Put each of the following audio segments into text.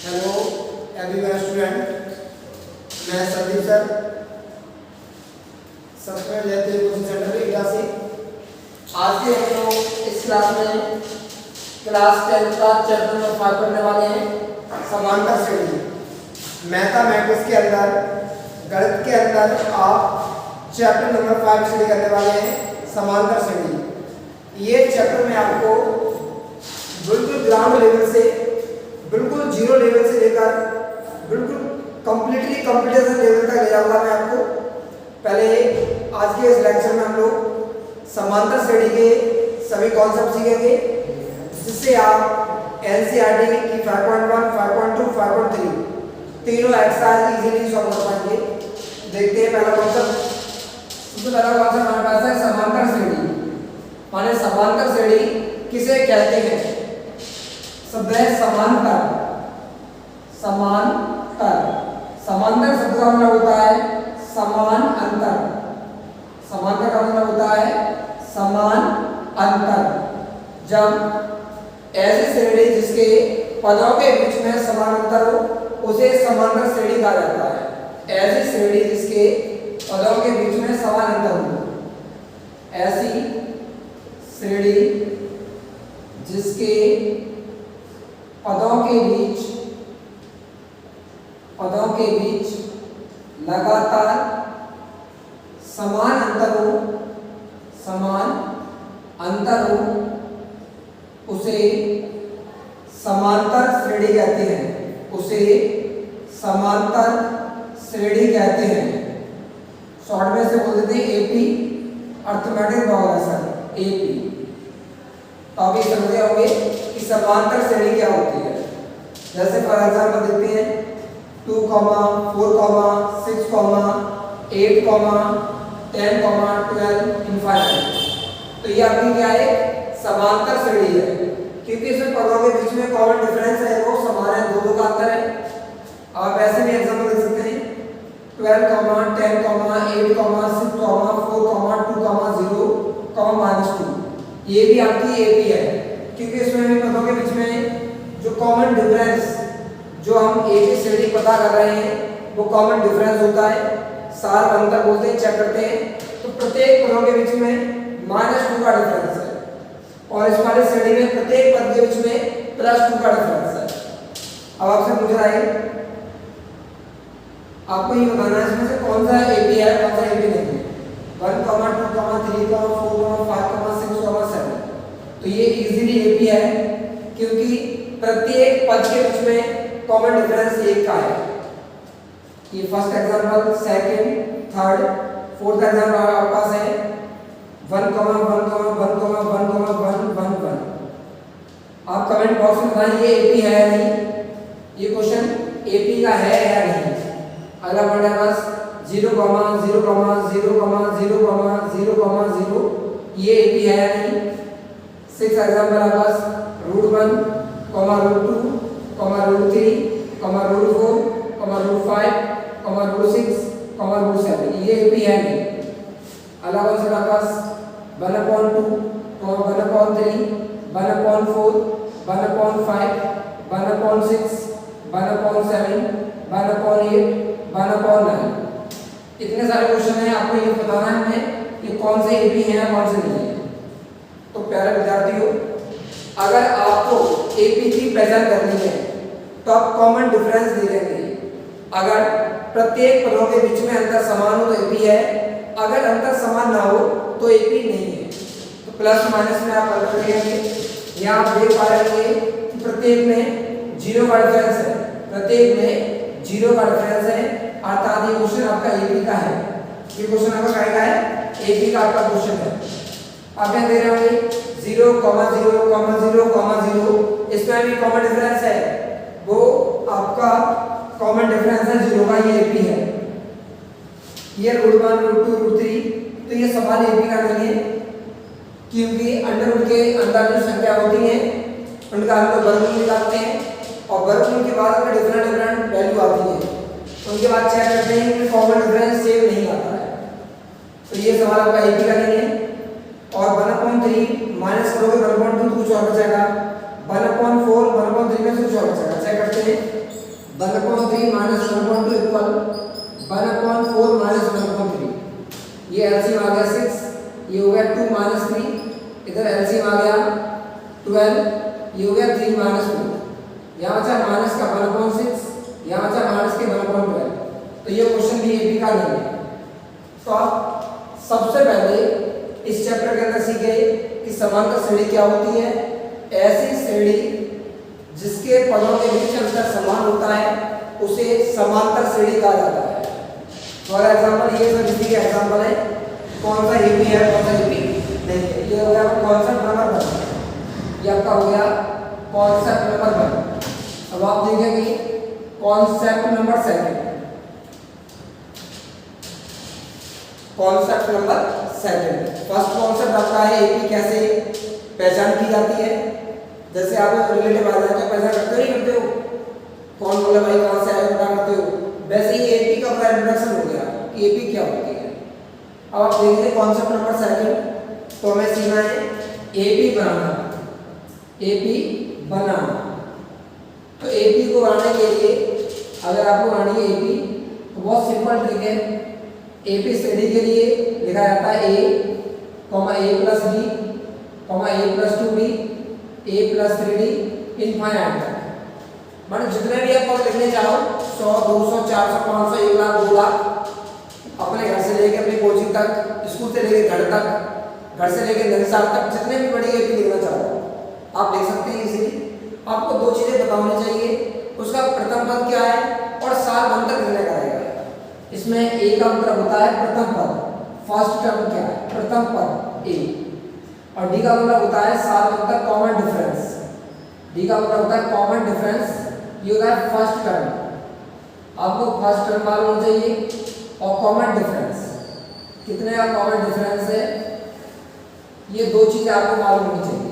Hello everyone student, मैं Sandeep sir subscribe रहते हैं कोचिंग सेंटर एरिया से। आज के हम लोग इस क्लास में क्लास 10 का चैप्टर नंबर 5 पढ़ने वाले हैं, समांतर श्रेणी। मैथमेटिक्स के अंदर, गणित के अंदर आप चैप्टर नंबर 5 स्टडी करने वाले हैं, समांतर श्रेणी। ये चैप्टर में आपको बिल्कुल ग्राउंड लेवल से, बिल्कुल जीरो लेवल से लेकर बिल्कुल कंप्लीटली कंप्यूटेशन लेवल तक ले जाऊंगा मैं आपको। पहले आज के इस लेक्चर में हम लोग समांतर श्रेणी के सभी कॉन्सेप्ट सीखेंगे, जिससे आप एनसीईआरटी की 5.1, 5.2, 5.3 तीनों एक्सरसाइज इजीली सॉल्व कर पाएंगे। देखते हैं पहला कॉन्सेप्ट। सबसे पहला कॉन्सेप्ट हमारे पास है समांतर श्रेणी। माने समांतर श्रेणी किसे कहते हैं? शब्द है समांतर। समांतर, समांतर शब्द का मतलब होता है समान अंतर। समांतर का मतलब होता है समान अंतर। जब ऐसी श्रेणी जिसके पदों के बीच में समान अंतर हो, उसे समांतर श्रेणी कहा जाता है। ऐसी श्रेणी जिसके पदों के बीच में समान अंतर हो, ऐसी श्रेणी जिसके पदों के बीच लगातार समान अंतर हो, उसे समांतर श्रेणी कहते हैं। उसे समांतर श्रेणी कहते हैं। शॉर्ट में से बोल देते हैं एपी, अर्थमेटिक प्रोग्रेशन, एपी। तो आप ये समझे होंगे कि समांतर श्रेणी क्या होती है। जैसे फॉर एग्जांपल देखते हैं 2, 4, 6, 8, 10, 12 इनफाइनाइट। तो ये आपकी क्या है? समांतर श्रेणी है, क्योंकि इसमें पदों के बीच में कॉमन डिफरेंस है, वो समान है, दो का अंतर है। आप ऐसे भी एग्जांपल देख सकते हैं 12, 10, 8, 6, 4, 2, 0, -2। ये भी आपकी एपी है, क्योंकि इसमें भी पदों के बीच में जो कॉमन डिफरेंस, जो हम एक ही श्रेणी पता कर रहे हैं, वो कॉमन डिफरेंस होता है। सार अंतर बोलते हैं, चेक करते हैं। तो प्रत्येक पदों के बीच में -2 का डिफरेंस है, और इस वाली श्रेणी में प्रत्येक पद के बीच में +2 का डिफरेंस है। अब आपसे पूछ रहा है, आपको ये बताना है इसमें से कौन सा एपी है, कौन सा एपी नहीं है। 1, 2, 3, 4, 5, 6, 7। तो ये इजीली एपी है, क्योंकि प्रत्येक पद के बीच में कॉमन डिफरेंस एक का है। ये first example, second, third, fourth example आपके पास है 1, 1, 1, 1, 1, 1। आप कमेंट बॉक्स में बताएं ये एपी है या नहीं। ये क्वेश्चन एपी का है या नहीं। अगला पॉइंट है बस 0, 0, 0, 0, 0, 0। ये एपी है या नहीं। 6 एग्जांपल है बस √1, √2, √3, √4, √5, √6, ये एपी है नहीं। अगला कौन सा पास 1/2, 1/3, 1/4, 1/5, 1/6, 1/7, 1/8, 1/9। इतने सारे क्वेश्चन हैं, आपको ये बताना है कि कौन से एपी हैं, कौन से नहीं है। तो प्यारे विद्यार्थियों, अगर आपको एपी की पहचान करनी है तो आप कॉमन डिफरेंस दे देंगे। अगर प्रत्येक पदों के बीच में अंतर समान हो तो एपी है, अगर अंतर समान ना हो तो एपी नहीं है। तो प्लस माइनस में आप अंतर करेंगे। यहाँ आप देख पा रहे हैं कि प्रत्येक में 0 का डिफरेंस है, प्रत्येक में 0 का डिफरेंस है, अर्थात ये क्वेश्चन आपका एपी का है। ये क्वेश्चन आपका क्या है? एपी का आपका क्वेश्चन है। आप क्या दे रहे होंगे 0, 0, 0, 0। इसमें भी कॉमन डिफरेंस है, वो आपका कॉमन डिफरेंस है 0 का, ये एपी है। ये √1, √2, √3, तो ये सवाल एपी का नहीं है, क्योंकि अंडर के अंदर जो संख्या होती है उनका हम लोग वर्गमूल निकालते हैं, और वर्गमूल के बाद अगर डिफरेंट वैल्यू आती है उनके बाद चेक करते हैं कि कॉमन डिफरेंस सेम नहीं आता है। तो ये सवाल आपका एपी का नहीं है। और 1/3 माइनस करोगे 1/2 तो कुछ और बचेगा, 1/4 1/3 में से कुछ और बचेगा। चेक करते हैं 1/3 माइनस 1/2 इक्वल 1/4 माइनस 1/3। ये एलसीएम आ गया 6, ये हो गया 2 माइनस 3, इधर एलसीएम आ गया 12, ये हो गया 3 माइनस 2, यहाँ बचा माइनस का 1/6, यहाँ बचा माइनस के 1/12। तो ये क्वेश्चन भी एबी का नहीं है। तो आप सबसे पहले इस चैप्टर के अंदर सीखे कि समांतर श्रेणी क्या होती है। ऐसी श्रेणी जिसके पदों के बीच अंतर समान होता है उसे समांतर श्रेणी कहा जाता है। फॉर एग्जांपल ये सब इसी के एग्जांपल है। कौन सा एबी है, कौन सा एबी नहीं है। ये हो गया कॉन्सेप्ट नंबर 1, ये आपका हो गया कॉन्सेप्ट नंबर 1। अब आप देखेंगे concept number 2, concept number 2। First concept आपका है एपी कैसे पहचान की जाती है। जैसे आप रिलेटिव आ जाए तो पहचान करते हो नहीं करते हो, कौन बोला भाई कहां से आया पता करते हो, वैसे ही एपी का पूरा इंट्रोडक्शन हो गया कि एपी क्या होती है। अब आप देखिए कॉन्सेप्ट नंबर 2, तो हमें सीखना है एपी बनाना। एपी बनाना, तो एपी को बनाने के लिए अगर आपको बनानी है एपी तो बहुत सिंपल ट्रिक है। एपी श्रेणी के लिए लिखा जाता है a, a plus b, a plus 2b, a plus 3d infinite तक। मतलब जितने भी आप पद लिखने चाहो 100, 200, 400, 500, 1 लाख, 2 लाख, अपने घर से लेके अपनी कोचिंग तक, स्कूल से लेके घर तक, घर से लेके नरसाल तक, जितने भी बड़ी एपी लिखना चाहो आप लिख सकते हैं इजीली। आपको 2 चीजें पता होनी चाहिए, उसका प्रथम पद क्या है और सारवंतर कितने का रहेगा। इसमें ए का मतलब होता है प्रथम पद, फर्स्ट टर्म क्या है, प्रथम पद ए, और डी का मतलब होता है सारवंतर कॉमन डिफरेंस। डी का मतलब होता है कॉमन डिफरेंस, ये होता है फर्स्ट टर्म। आपको फर्स्ट टर्म मालूम होना चाहिए और कॉमन डिफरेंस कितने का कॉमन डिफरेंस है, ये 2 चीजें आपको मालूम होनी चाहिए।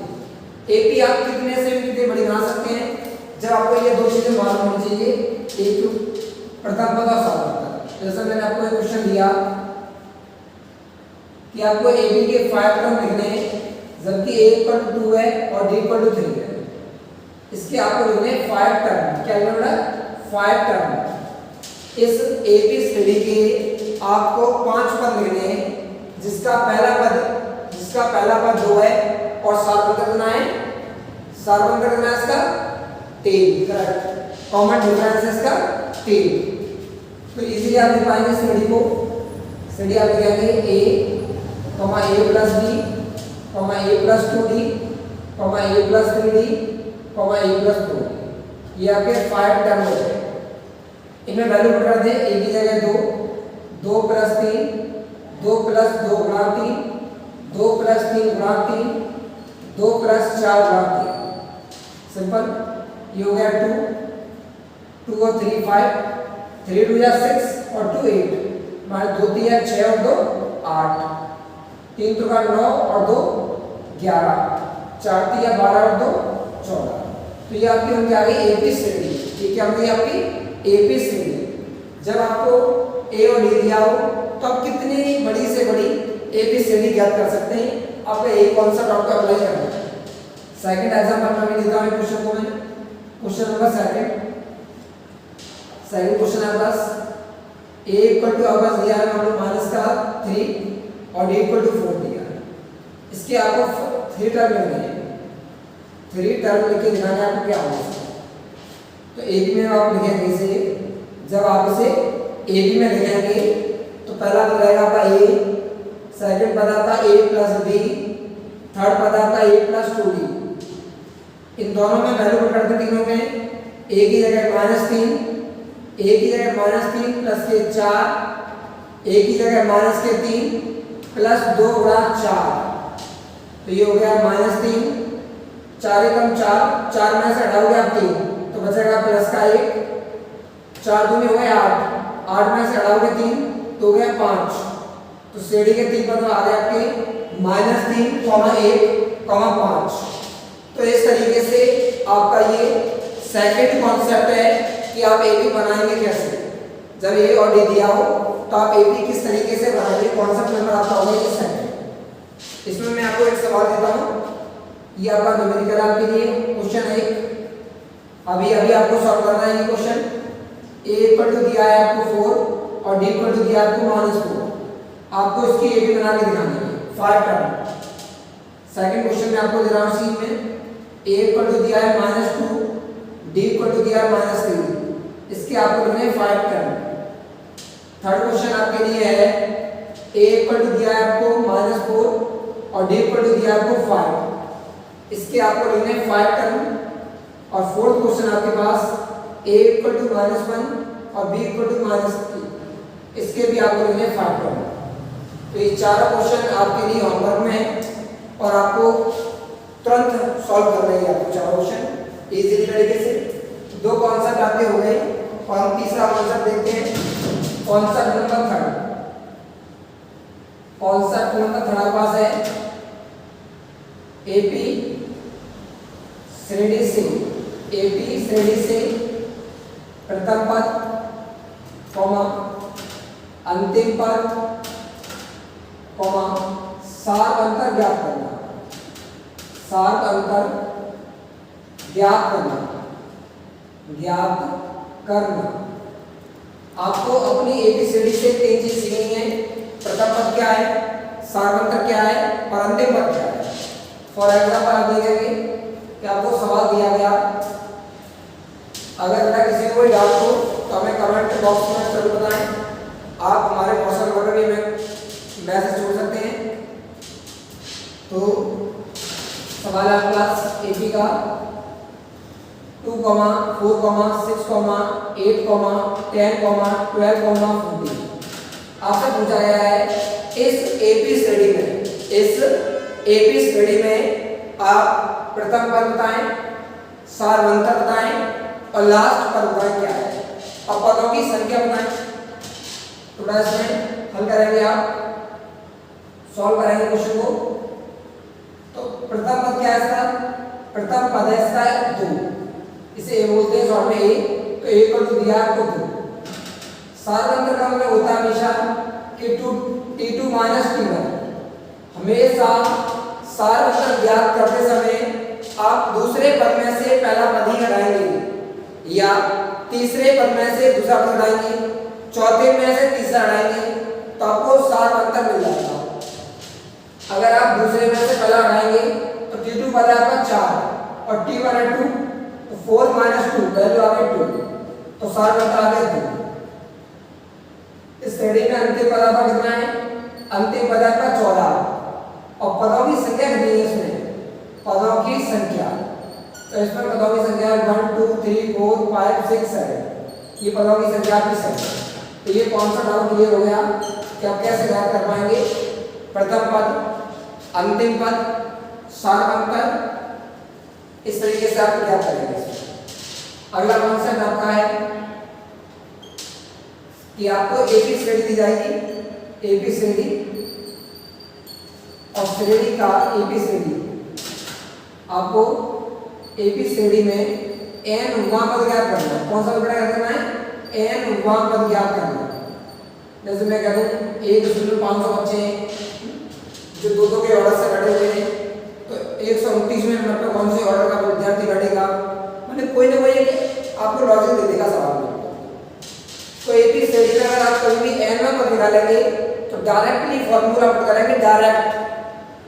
एपी आप कितने से भी कितने बड़ी बना सकते हैं जब आपको ये 2 चीजें मालूम होनी चाहिए, एक प्रथम पद और सारवंतर। जैसे मैंने आपको एक क्वेश्चन दिया कि आपको एबी के 5 टर्म लिखने हैं जबकि a इक्वल टू 2 है और d इक्वल टू 3 है। इसके आपको लिखने 5 टर्म, क्या लिखना है 5 टर्म। इस एबी श्रेणी के आपको 5 पद लिखने हैं जिसका पहला पद 2 है और सारवंतर कितना है, सारवंतर कितना है इसका 3, करेक्ट। कॉमन डिफरेंस है इसका 3। तो इजीली आप लिख पाएंगे श्रेणी को। श्रेणी आप लिखेंगे a plus b, a plus 2d, a plus 3d, a plus 2d, ये आपके 5 टर्म हो गए। इनमें वैल्यू पुट कर दें। a की जगह 2, 2 प्लस 3, 2 प्लस 2 गुणा 3, 2 प्लस 3 गुणा 3, 2 प्लस 4 गुणा 3, सिंपल। ये हो गया 2 और 3 5, 3 2 या 6 और 2 8, माने 2 3 या 6 और 2 8, 3 2 का 9 और 2 11, 4 3 या 12 और 2 14। तो ये आपकी होगी आ गई एपी श्रेणी। ये क्या होगी आपकी एपी श्रेणी। जब आपको ए और डी दिया हो तो आप कितनी बड़ी से बड़ी एपी श्रेणी ज्ञात कर सकते हैं। आपको यही कॉन्सेप्ट आपको अप्लाई करना है। सेकंड एग्जांपल में देता हूं क्वेश्चन को मैं, क्वेश्चन नंबर 2। सेकंड क्वेश्चन है बस a इक्वल टू आपका दिया है मान लो माइनस का 3 और d इक्वल टू 4 दिया है। इसके आपको 3 टर्म लिखने हैं। 3 टर्म लिख के दिखाना है आपको क्या होगा। तो a b में आप लिखेंगे इसे, जब आप इसे a b में लिखेंगे तो पहला पद रहेगा आपका a, सेकंड पद आपका a प्लस b, थर्ड पद आपका a प्लस 2d। इन दोनों में वैल्यू पुट करते तीनों में a की जगह -3, a की जगह -3 प्लस के 4, a की जगह -3 प्लस 2 गुणा 4, तो ये हो गया -3, 4 एकम 4, 4 में से हटाओगे आप 3 तो बचेगा प्लस का 1, 4 दूनी हो गए 8, 8 में से हटाओगे 3 तो हो गया 5। तो श्रेणी के 3 पद आ गए आपके -3, 1, 5। तो इस तरीके से आपका ये सेकंड कॉन्सेप्ट है कि आप एपी बनाएंगे कैसे। जब ए और डी दिया हो तो आप एपी किस तरीके से बनाएंगे, कॉन्सेप्ट नंबर आपका होगा ये सेकंड। इसमें मैं आपको एक सवाल देता हूं, ये आपका न्यूमेरिकल आपके लिए क्वेश्चन है। अभी आपको सॉल्व करना है ये क्वेश्चन। ए इक्वल टू दिया है आपको 4 और डी इक्वल टू दिया है आपको -4। आपको इसकी एबी बना के दिखानी है 5 टर्म। सेकंड क्वेश्चन में आपको दे रहा हूं सी में ए इक्वल टू दिया है -2, डी इक्वल टू दिया है -3, इसके आपको लिखने हैं 5 टर्म। थर्ड क्वेश्चन आपके लिए है ए इक्वल टू दिया है आपको -4 और डी इक्वल टू दिया है आपको 5, इसके आपको लिखने हैं 5 टर्म। और फोर्थ क्वेश्चन आपके पास ए इक्वल टू -1 और बी इक्वल टू -3, इसके भी आपको लिखने हैं 5 टर्म। तो ये चारों क्वेश्चन आपके लिए होमवर्क में है और आपको तुरंत सॉल्व करना है आपको चारों क्वेश्चन इजी तरीके से। दो कॉन्सेप्ट आपके हो गए और हम तीसरा कॉन्सेप्ट देखते हैं। Concept number third, concept number third आपके पास है एपी श्रेणी से, एपी श्रेणी से प्रथम पद कॉमा अंतिम पद कॉमा सार अंतर ज्ञात करना, सार अंतर ज्ञात करना, ज्ञात करना। आपको अपनी एबीसीडी से 3 चीज सीखनी है। प्रथम पद क्या है, सार अंतर क्या है और अंतिम पद क्या है। फॉर एग्जाम्पल आप देखेंगे कि आपको सवाल दिया गया, अगर बेटा किसी को डाउट हो तो हमें कमेंट बॉक्स में जरूर बताएं। आप हमारे क्वेश्चन वगैरह में मैसेज छोड़ सकते हैं। तो सवाल है आपके पास एपी का 2, 4, 6, 8, 10, 12, 14। आपसे पूछा गया है इस एपी श्रेणी में, इस एपी श्रेणी में आप प्रथम पद बताएं, सार अंतर बताएं और लास्ट पद बताएं क्या है और पदों की संख्या बताएं। थोड़ा इसमें हल करेंगे, आप सॉल्व करेंगे क्वेश्चन को। तो प्रथम पद क्या है इसका, प्रथम पद है इसका 2, इसे ए बोलते हैं शॉर्ट में ए। तो ए इक्वल टू दिया आपको 2। सार अंतर का मतलब होता है हमेशा कि T2 माइनस T1। हमेशा सार अंतर ज्ञात करते समय आप दूसरे पद में से पहला पद ही हटाएंगे या तीसरे पद में से दूसरा पद हटाएंगे, चौथे में से तीसरा हटाएंगे, तो आपको सार अंतर मिल जाएगा। अगर आप दूसरे में से पहला हटाएंगे तो T2 पद आपका 4 और T1 है 2, तो 4 - 2 वैल्यू आ गई 2, तो सार अंतर आ गया 2। इस श्रेणी में अंतिम पद आपका कितना है, अंतिम पद आपका 14 और पदों की संख्या कितनी है इसमें, पदों की संख्या। तो इसमें पदों की संख्या 1 2 3 4 5 6 7, ये पदों की संख्या आपकी है। तो ये कॉन्सेप्ट आपको क्लियर हो गया कि आप कैसे ज्ञात कर पाएंगे प्रथम पद, अंतिम पद, सार अंतर। इस तरीके से आप ज्ञात करेंगे। अगला कॉन्सेप्ट आपका है कि आपको एपी श्रेणी दी जाएगी, एपी श्रेणी और श्रेणी का एपी श्रेणी, आपको एपी श्रेणी में n उमा पद ज्ञात करना है। कौन सा पद करना है, n उमा पद ज्ञात करना। जैसे मैं कह दूं एक स्कूल में 500 बच्चे हैं जो दो के ऑर्डर से बैठे हुए हैं, तो 129 में मतलब कौन से ऑर्डर का विद्यार्थी बैठेगा, मतलब कोई ना कोई आपको लॉजिक दे देगा सवाल में। तो एपी श्रेणी में अगर आप कभी भी n पद निकालेंगे तो डायरेक्टली फॉर्मूला पुट करेंगे, डायरेक्ट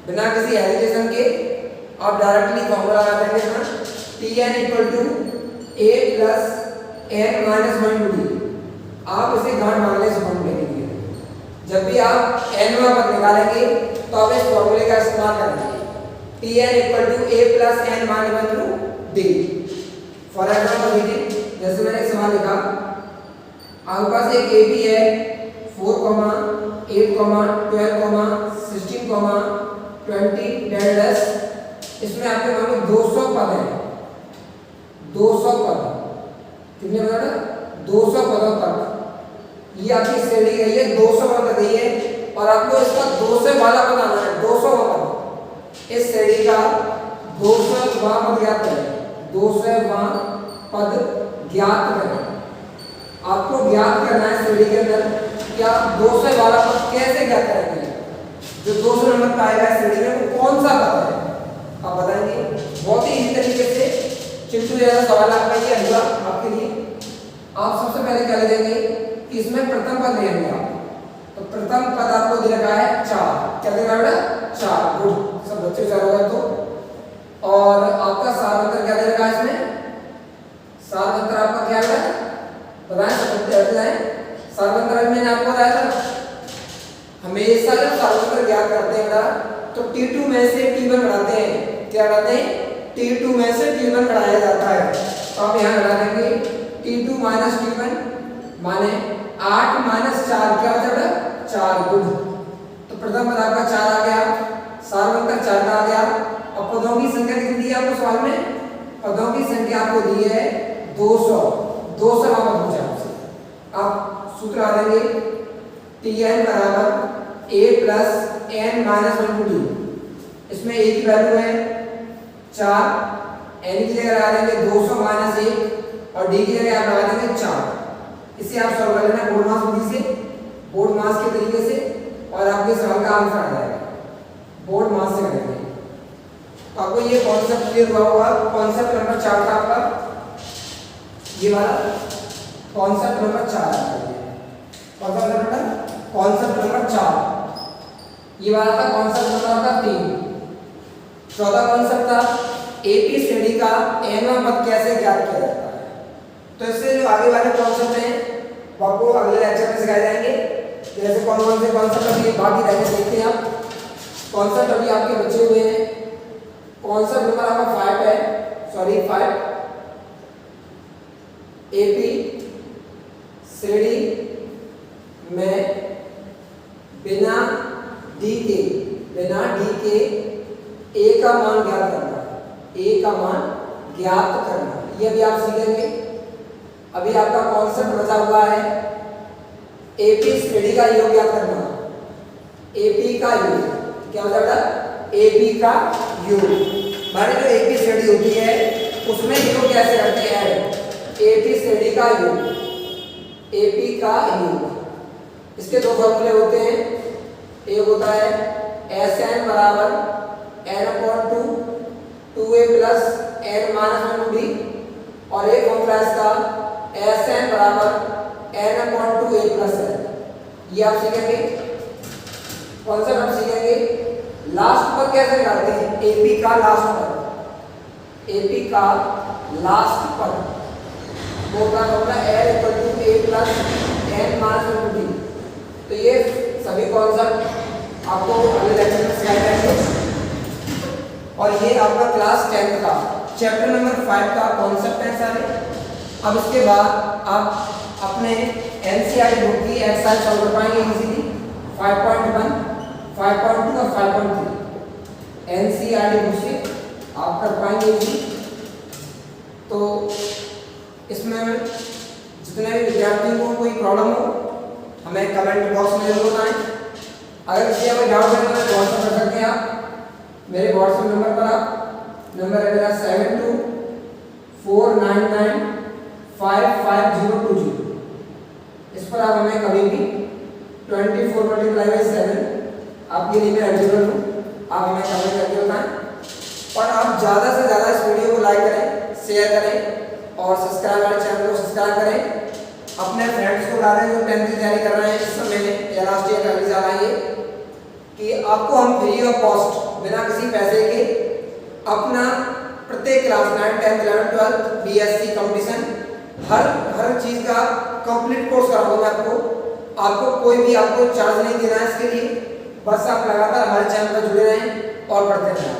बिना किसी हेजिटेशन के आप डायरेक्टली फॉर्मूला लगा देंगे ना, Tn equal to a plus n minus 1/2d। आप इसे गांठ मारने से फॉर्मूले के लिए जब भी आप n पद निकालेंगे तो आप इस फॉर्मूले का इस्तेमाल करेंगे, Tn equal to a plus n minus 1/2d। For example देखिए, जैसे मैंने एक सवाल लिखा, आपके पास एक एपी है 4, 8, 12, 16, 20 डेढ़, इसमें आपके मान लो 200 पद है, 200 पद, कितने पद है, 200 पदों तक ये आपकी श्रेणी गई है, 200 पद गई है और आपको इसका 200 वाला पद आना है, 200 पद। इस श्रेणी का 200वां पद ज्ञात करें, 200वां पद ज्ञात करें। आपको ज्ञात करना है श्रेणी के अंदर कि आप 200 वाला पद कैसे ज्ञात करेंगे, जो 200 नंबर का आएगा श्रेणी में वो कौन सा पद है आप बताएंगे। बहुत ही इसी तरीके से चिंटू जैसा सवाल आपका ये होगा आपके लिए। आप सबसे पहले क्या लिखेंगे कि इसमें प्रथम पद लेंगे आप। तो प्रथम पद आपको दे रखा है 4, क्या दे रखा है बेटा 4, गुड, सब बच्चे 4 हो गए। तो और आपका सारवंतर क्या दे रखा है इसमें, सारवंतर आपका क्या है बताएं, सब बच्चे बताएं। सारवंतर मैंने आपको बताया था, हमेशा जब सारवंतर ज्ञात करते हैं बेटा तो T2 में से T1 बढ़ाते हैं, क्या बढ़ाते हैं, T2 में से T1 बढ़ाया जाता है। तो आप यहाँ बढ़ा देंगे T2 माइनस T1 माने 8 माइनस 4 क्या होता है बेटा 4, गुड। तो प्रथम पद आपका 4 आ गया, सारवंतर 4 का आ गया। अब पदों की संख्या कितनी दी है आपको सवाल में, पदों की संख्या आपको दी है 200, 200 पद पूछा आपसे। आप सूत्र आ देंगे Tn बराबर a प्लस n माइनस 1/2, इसमें a की वैल्यू है 4, n की जगह लगा देंगे 200 माइनस 1 और d की जगह आप लगा देंगे 4। इसे आप सॉल्व कर लेना बोर्ड मास विधि से, बोर्ड मास के तरीके से, और आपके सवाल का आंसर आ जाएगा, बोर्ड मास से करेंगे। तो आपको ये कॉन्सेप्ट क्लियर हुआ होगा। कॉन्सेप्ट नंबर 4 था आपका, ये वाला कॉन्सेप्ट नंबर 4 है, कॉन्सेप्ट नंबर 4, ये वाला था कॉन्सेप्ट नंबर आपका 3। चौथा कॉन्सेप्ट था एपी श्रेणी का nवां पद कैसे ज्ञात किया जाता है। तो इससे जो आगे वाले कॉन्सेप्ट हैं वो आपको अगले लेक्चर में सिखाए जाएंगे। जैसे कौन कौन से कॉन्सेप्ट अभी बाकी रह गए देखते हैं आप। कॉन्सेप्ट अभी आपके बचे हुए हैं, कॉन्सेप्ट नंबर आपका 5 है, सॉरी 5, एपी श्रेणी में बिना डी के ए का मान ज्ञात करना, ए का मान ज्ञात करना, ये भी आप सीखेंगे। अभी आपका कॉन्सेप्ट बचा हुआ है एपी श्रेणी का योग ज्ञात करना, एपी का योग, क्या होता है एपी का योग। हमारी जो एपी श्रेणी होती है उसमें योग कैसे करते हैं, एपी श्रेणी का योग, एपी का योग, इसके दो फॉर्मूले होते हैं, एक होता है Sn बराबर n/2 2a plus n minus 1/2 और एक फॉर्मूला इसका Sn बराबर n/2a प्लस n। ये आप सीखेंगे, कॉन्सेप्ट आप सीखेंगे। लास्ट पर कैसे निकालते हैं, एपी का लास्ट पर, एपी का लास्ट पर वो क्या होगा l=a प्लस n माइनस 1/2। तो ये सभी कॉन्सेप्ट आपको अगले लेक्चर में सिखाए जाएंगे। और ये आपका क्लास 10 का चैप्टर नंबर 5 का कॉन्सेप्ट है सारे। अब इसके बाद आप अपने एनसीईआरटी बुक की एक्सरसाइज सॉल्व कर पाएंगे इजीली 5.1, 5.2 और 5.3 एनसीईआरटी बुक से आप कर पाएंगे इजीली। तो इसमें जितने भी विद्यार्थियों को कोई प्रॉब्लम हो हमें कमेंट बॉक्स में जरूर बताएं। अगर किसी का कोई डाउट है तो व्हाट्सएप कर सकते हैं आप मेरे व्हाट्सएप नंबर पर। आप नंबर है मेरा 7249955020। इस पर आप हमें कभी भी 24 × 7 आपके लिए मैं एलिजिबल हूँ, आप हमें कमेंट करके बताएं। और आप ज़्यादा से ज़्यादा इस वीडियो को लाइक करें, शेयर करें और सब्सक्राइब हमारे चैनल को सब्सक्राइब करें। अपने फ्रेंड्स को बता दें जो 10th की तैयारी कर रहे हैं इस समय या लास्ट ईयर का एग्जाम है ये, कि आपको हम फ्री ऑफ कॉस्ट बिना किसी पैसे के अपना प्रत्येक क्लास 9, 10, 11, 12 बीएससी कंपटीशन हर चीज़ का कंप्लीट कोर्स कराऊंगा मैं आपको कोई भी आपको चार्ज नहीं देना है इसके लिए। बस आप लगातार हमारे चैनल पर जुड़े रहें और पढ़ते रहें।